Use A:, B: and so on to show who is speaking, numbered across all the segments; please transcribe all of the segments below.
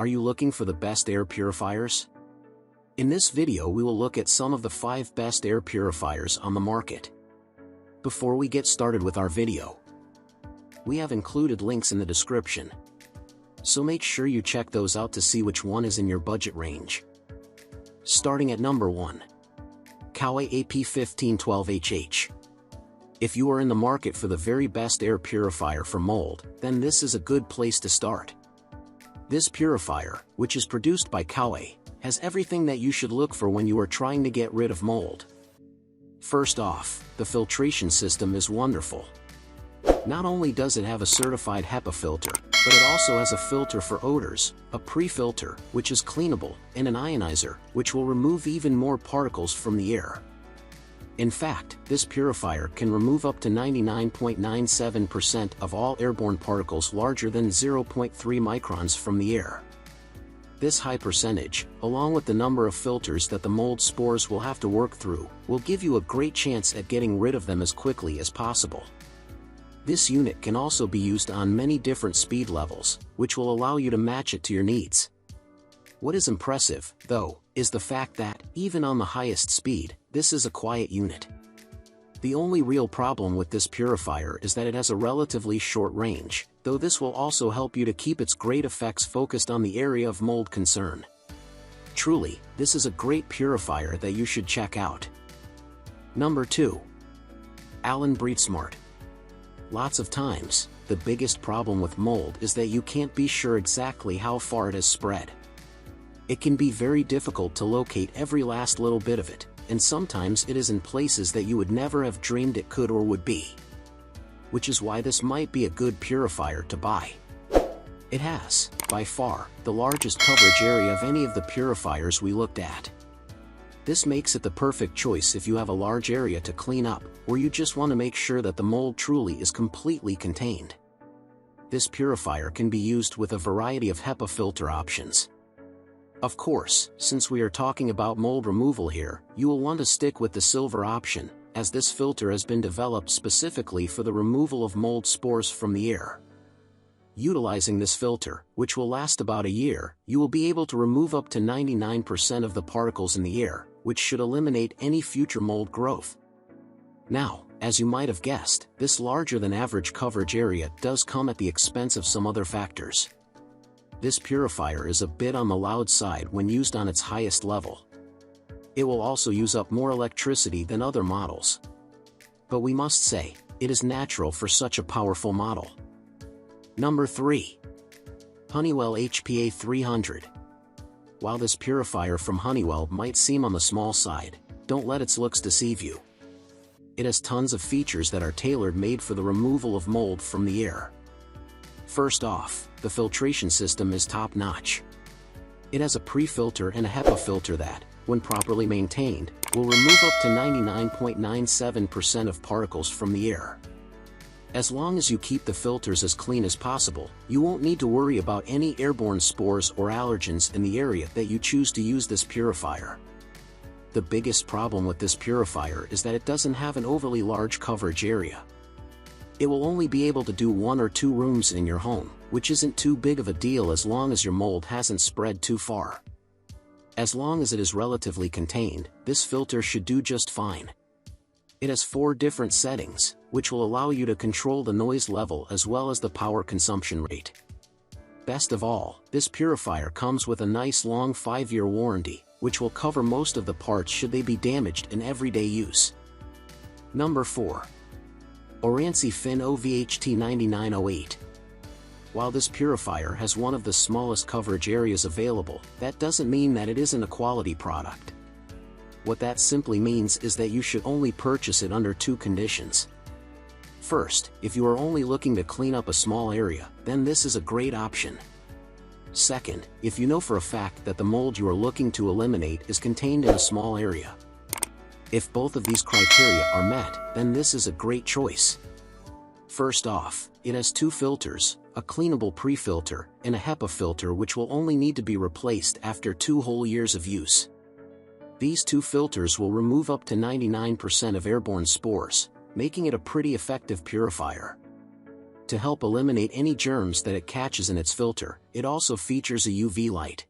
A: Are you looking for the best air purifiers? In this video we will look at some of the 5 best air purifiers on the market. Before we get started with our video, we have included links in the description, so make sure you check those out to see which one is in your budget range. Starting at number 1. Coway AP-1512HH. If you are in the market for the very best air purifier for mold, then this is a good place to start. This purifier, which is produced by Coway, has everything that you should look for when you are trying to get rid of mold. First off, the filtration system is wonderful. Not only does it have a certified HEPA filter, but it also has a filter for odors, a pre-filter, which is cleanable, and an ionizer, which will remove even more particles from the air. In fact, this purifier can remove up to 99.97% of all airborne particles larger than 0.3 microns from the air. This high percentage, along with the number of filters that the mold spores will have to work through, will give you a great chance at getting rid of them as quickly as possible. This unit can also be used on many different speed levels, which will allow you to match it to your needs. What is impressive, though, is the fact that, even on the highest speed, this is a quiet unit. The only real problem with this purifier is that it has a relatively short range, though this will also help you to keep its great effects focused on the area of mold concern. Truly, this is a great purifier that you should check out. Number 2. Alen BreatheSmart. Lots of times, the biggest problem with mold is that you can't be sure exactly how far it has spread. It can be very difficult to locate every last little bit of it, and sometimes it is in places that you would never have dreamed it could or would be. Which is why this might be a good purifier to buy. It has, by far, the largest coverage area of any of the purifiers we looked at. This makes it the perfect choice if you have a large area to clean up, or you just want to make sure that the mold truly is completely contained. This purifier can be used with a variety of HEPA filter options. Of course, since we are talking about mold removal here, you will want to stick with the silver option, as this filter has been developed specifically for the removal of mold spores from the air. Utilizing this filter, which will last about a year, you will be able to remove up to 99% of the particles in the air, which should eliminate any future mold growth. Now, as you might have guessed, this larger than average coverage area does come at the expense of some other factors. This purifier is a bit on the loud side when used on its highest level. It will also use up more electricity than other models. But we must say, it is natural for such a powerful model. Number 3. Honeywell HPA300. While this purifier from Honeywell might seem on the small side, don't let its looks deceive you. It has tons of features that are tailor-made for the removal of mold from the air. First off, the filtration system is top-notch. It has a pre-filter and a HEPA filter that, when properly maintained, will remove up to 99.97% of particles from the air. As long as you keep the filters as clean as possible, you won't need to worry about any airborne spores or allergens in the area that you choose to use this purifier. The biggest problem with this purifier is that it doesn't have an overly large coverage area. It will only be able to do 1 or 2 rooms in your home, which isn't too big of a deal as long as your mold hasn't spread too far. As long as it is relatively contained, this filter should do just fine. It has 4 different settings, which will allow you to control the noise level as well as the power consumption rate. Best of all, this purifier comes with a nice long 5-year warranty, which will cover most of the parts should they be damaged in everyday use. Number 4. Oransi Fin OVHT9908. While this purifier has one of the smallest coverage areas available, that doesn't mean that it isn't a quality product. What that simply means is that you should only purchase it under 2 conditions. First, if you are only looking to clean up a small area, then this is a great option. Second, if you know for a fact that the mold you are looking to eliminate is contained in a small area. If both of these criteria are met, then this is a great choice. First off, it has 2 filters, a cleanable pre-filter, and a HEPA filter which will only need to be replaced after 2 whole years of use. These 2 filters will remove up to 99% of airborne spores, making it a pretty effective purifier. To help eliminate any germs that it catches in its filter, it also features a UV light.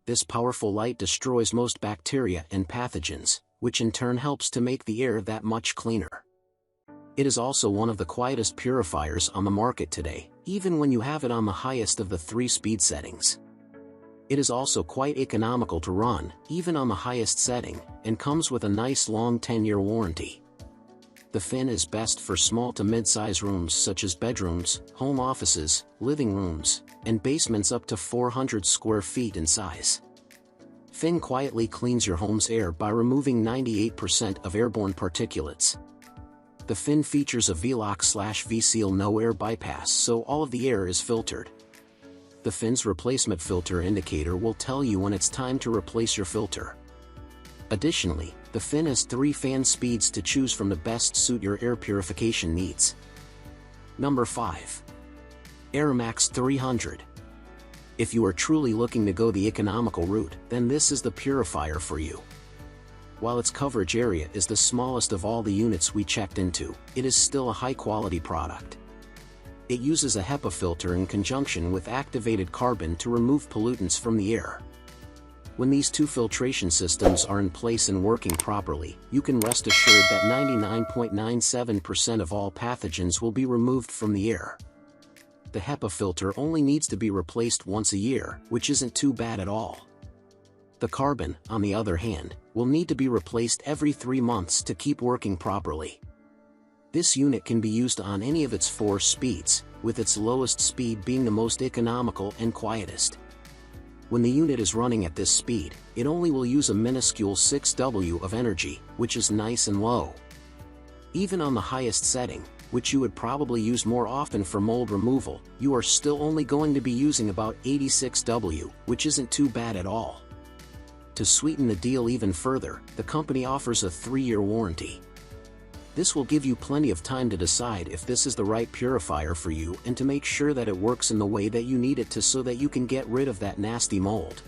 A: This powerful light destroys most bacteria and pathogens, which in turn helps to make the air that much cleaner. It is also one of the quietest purifiers on the market today, even when you have it on the highest of the 3 speed settings. It is also quite economical to run, even on the highest setting, and comes with a nice long 10-year warranty. The fin is best for small to mid-size rooms such as bedrooms, home offices, living rooms, and basements up to 400 square feet in size. Fin quietly cleans your home's air by removing 98% of airborne particulates. The fin features a V-lock/V-seal no air bypass, so all of the air is filtered. The fin's replacement filter indicator will tell you when it's time to replace your filter. Additionally, the fin has 3 fan speeds to choose from to best suit your air purification needs. Number 5. AeraMax 300. If you are truly looking to go the economical route, then this is the purifier for you. While its coverage area is the smallest of all the units we checked into, it is still a high-quality product. It uses a HEPA filter in conjunction with activated carbon to remove pollutants from the air. When these 2 filtration systems are in place and working properly, you can rest assured that 99.97% of all pathogens will be removed from the air. The HEPA filter only needs to be replaced once a year, which isn't too bad at all. The carbon, on the other hand, will need to be replaced every 3 months to keep working properly. This unit can be used on any of its 4 speeds, with its lowest speed being the most economical and quietest. When the unit is running at this speed, it only will use a minuscule 6 W of energy, which is nice and low. Even on the highest setting, which you would probably use more often for mold removal, you are still only going to be using about 86 W, which isn't too bad at all. To sweeten the deal even further, the company offers a 3-year warranty. This will give you plenty of time to decide if this is the right purifier for you and to make sure that it works in the way that you need it to, so that you can get rid of that nasty mold.